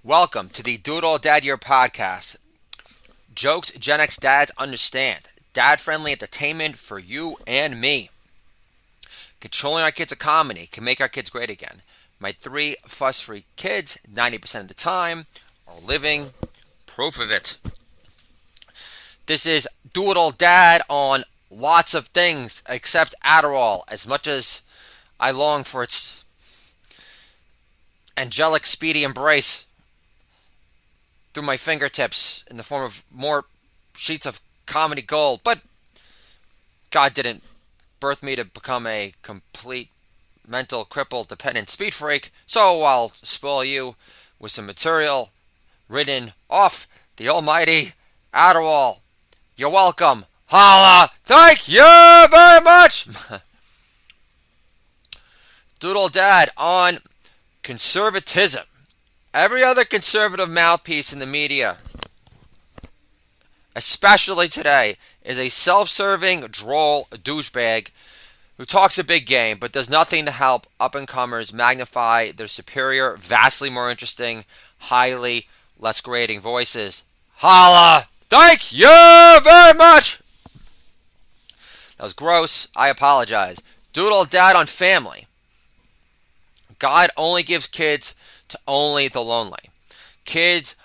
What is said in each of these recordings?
Welcome to the Doodle Dad Year podcast. Jokes Gen X dads understand. Dad friendly entertainment for you and me. Controlling our kids' economy can make our kids great again. My three fuss free kids, 90% of the time, are living proof of it. This is Doodle Dad on lots of things except Adderall, as much as I long for its angelic, speedy embrace through my fingertips in the form of more sheets of comedy gold. But God didn't birth me to become a complete mental crippled dependent speed freak, so I'll spoil you with some material written off the almighty Adderall. You're welcome. Holla! Thank you very much! Doodle Dad on conservatism. Every other conservative mouthpiece in the media, especially today, is a self-serving, droll douchebag who talks a big game but does nothing to help up-and-comers magnify their superior, vastly more interesting, highly less grating voices. Holla! Thank you very much! That was gross. I apologize. Doodle Dad on family. God only gives kids to only the lonely. Kids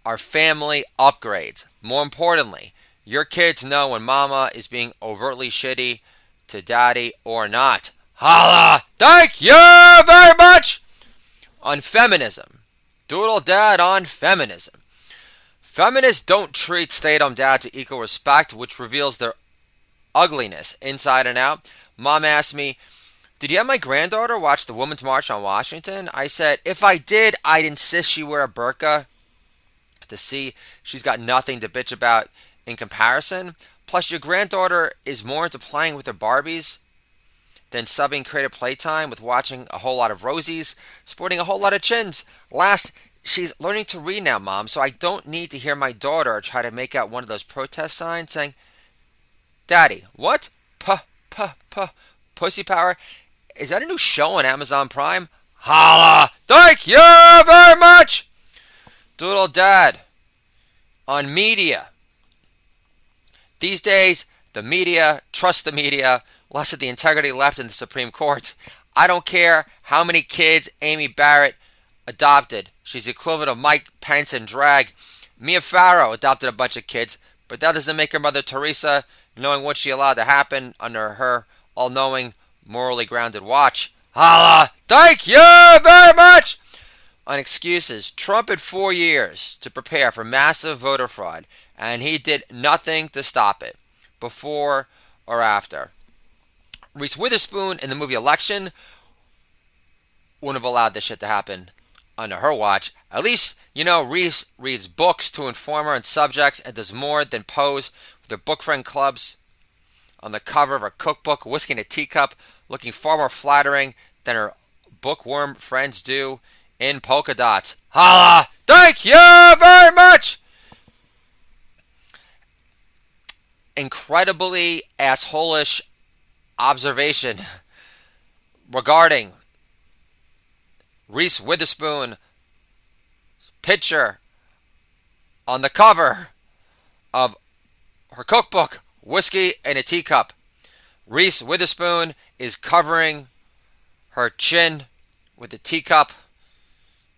are family upgrades. More importantly, your kids know when mama is being overtly shitty to daddy or not. Holla! Thank you very much! On feminism. Doodle Dad on feminism. Feminists don't treat stay-at-home dads with equal respect, which reveals their ugliness inside and out. Mom asked me, "Did you have my granddaughter watch the Women's March on Washington?" I said, "If I did, I'd insist she wear a burqa to see she's got nothing to bitch about in comparison. Plus, your granddaughter is more into playing with her Barbies than subbing creative playtime with watching a whole lot of Rosies, sporting a whole lot of chins. Last, she's learning to read now, Mom, so I don't need to hear my daughter try to make out one of those protest signs saying, 'Daddy, what? Pussy power? Is that a new show on Amazon Prime?' Holla! Thank you very much! Doodle Dad on media. These days, the media, trust the media, less of the integrity left in the Supreme Court. I don't care how many kids Amy Barrett adopted. She's the equivalent of Mike Pence in drag. Mia Farrow adopted a bunch of kids, but that doesn't make her Mother Teresa, knowing what she allowed to happen under her all-knowing, morally grounded watch. Holla! Thank you very much! On excuses, Trump had 4 years to prepare for massive voter fraud, and he did nothing to stop it, before or after. Reese Witherspoon in the movie Election wouldn't have allowed this shit to happen under her watch. At least, Reese reads books to inform her on subjects and does more than pose with her book friend clubs on the cover of her cookbook, whiskey in a teacup, looking far more flattering than her bookworm friends do in polka dots. Holla! Thank you very much! Incredibly assholish observation regarding Reese Witherspoon picture on the cover of her cookbook, Whiskey in a Teacup. Reese Witherspoon is covering her chin with a teacup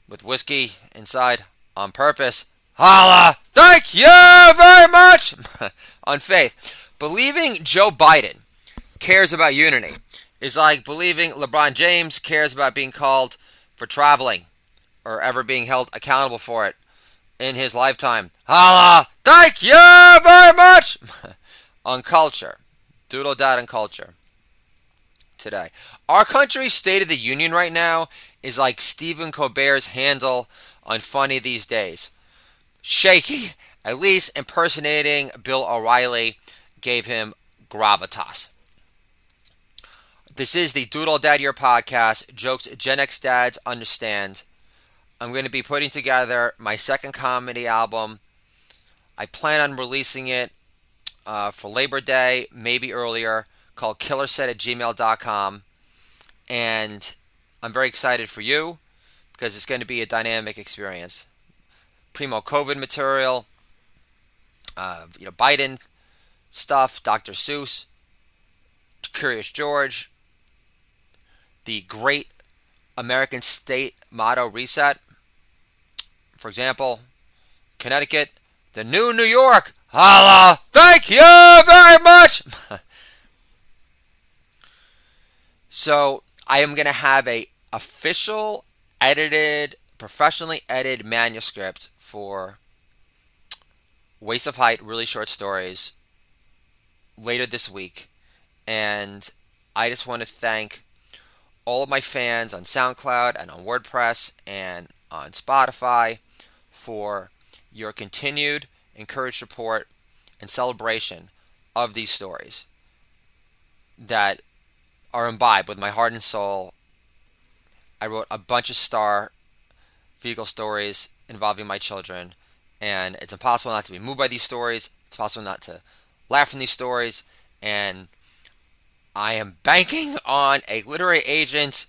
with whiskey inside on purpose. Holla! Thank you very much! On faith. Believing Joe Biden cares about unity is like believing LeBron James cares about being called for traveling or ever being held accountable for it in his lifetime. Holla! Thank you very much! On culture. Doodle Dad on culture. Today. Our country's State of the Union right now is like Stephen Colbert's handle on Funny These Days. Shaky. At least impersonating Bill O'Reilly gave him gravitas. This is the Doodle Dad Year podcast. Jokes Gen X dads understand. I'm going to be putting together my second comedy album. I plan on releasing it for Labor Day, maybe earlier, called killerset@gmail.com. And I'm very excited for you because it's going to be a dynamic experience. Primo COVID material, Biden stuff, Dr. Seuss, Curious George, the great American state motto reset. For example, Connecticut, the new New York. Holla! Thank you very much. So I am going to have a official, edited, professionally edited manuscript for Waste of Height, really short stories, later this week. And I just want to thank all of my fans on SoundCloud and on WordPress and on Spotify for your continued encouraged support and celebration of these stories that are imbibed with my heart and soul. I wrote a bunch of Star vehicle stories involving my children, and it's impossible not to be moved by these stories. It's possible not to laugh from these stories, and I am banking on a literary agent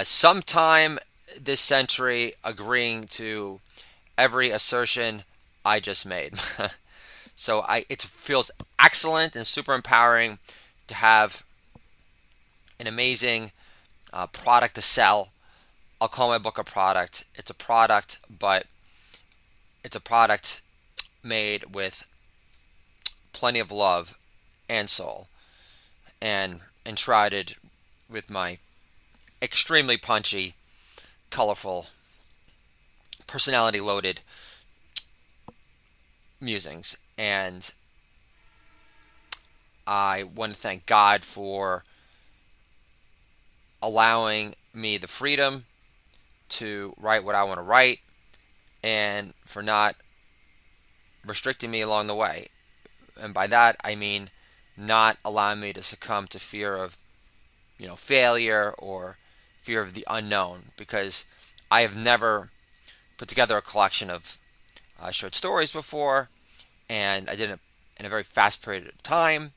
sometime this century agreeing to every assertion I just made. So it feels excellent and super empowering to have an amazing product to sell. I'll call my book a product. It's a product, but it's a product made with plenty of love and soul, and enshrouded with my extremely punchy, colorful, personality-loaded musings. And I want to thank God for allowing me the freedom to write what I want to write, and for not restricting me along the way. And by that I mean not allowing me to succumb to fear of failure or fear of the unknown, because I have never put together a collection of short stories before, and I did it in a very fast period of time,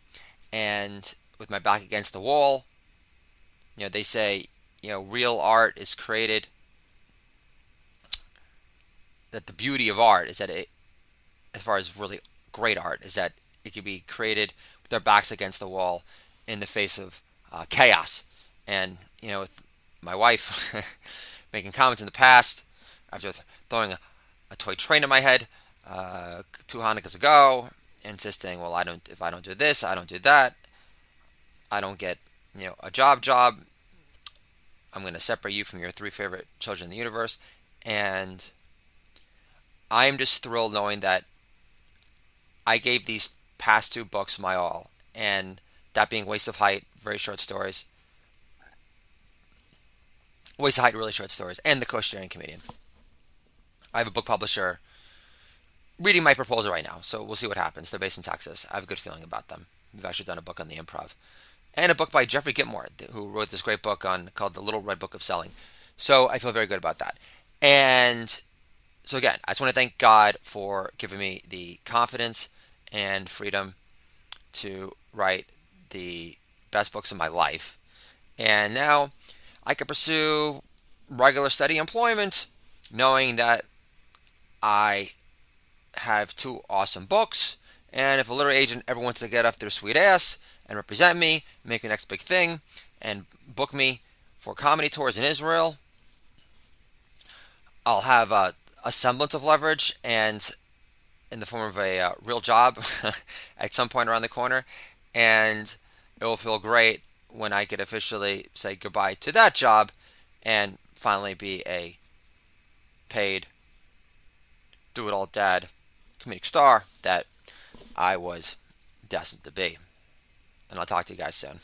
and with my back against the wall. They say real art is created, that the beauty of art is that it, as far as really great art, is that it can be created with our backs against the wall in the face of chaos. And with my wife making comments in the past after throwing a toy train at my head 2 Hanukkahs ago, insisting, well, if I don't do this, I don't do that, I don't get a job, I'm going to separate you from your 3 favorite children in the universe. And I'm just thrilled knowing that I gave these past 2 books my all, and that being Waste of Height, very short stories, Waste of Height, really short stories, and The Kosher Comedian. I have a book publisher reading my proposal right now, so we'll see what happens. They're based in Texas. I have a good feeling about them. We've actually done a book on the improv, and a book by Jeffrey Gitmore, who wrote this great book called The Little Red Book of Selling. So I feel very good about that. And so again, I just want to thank God for giving me the confidence and freedom to write the best books of my life. And now I can pursue regular steady employment, knowing that I have 2 awesome books. And if a literary agent ever wants to get off their sweet ass and represent me, make the next big thing, and book me for comedy tours in Israel, I'll have a semblance of leverage, and in the form of a real job at some point around the corner. And it will feel great when I could officially say goodbye to that job and finally be a paid, do-it-all dad comedic star that I was destined to be. And I'll talk to you guys soon.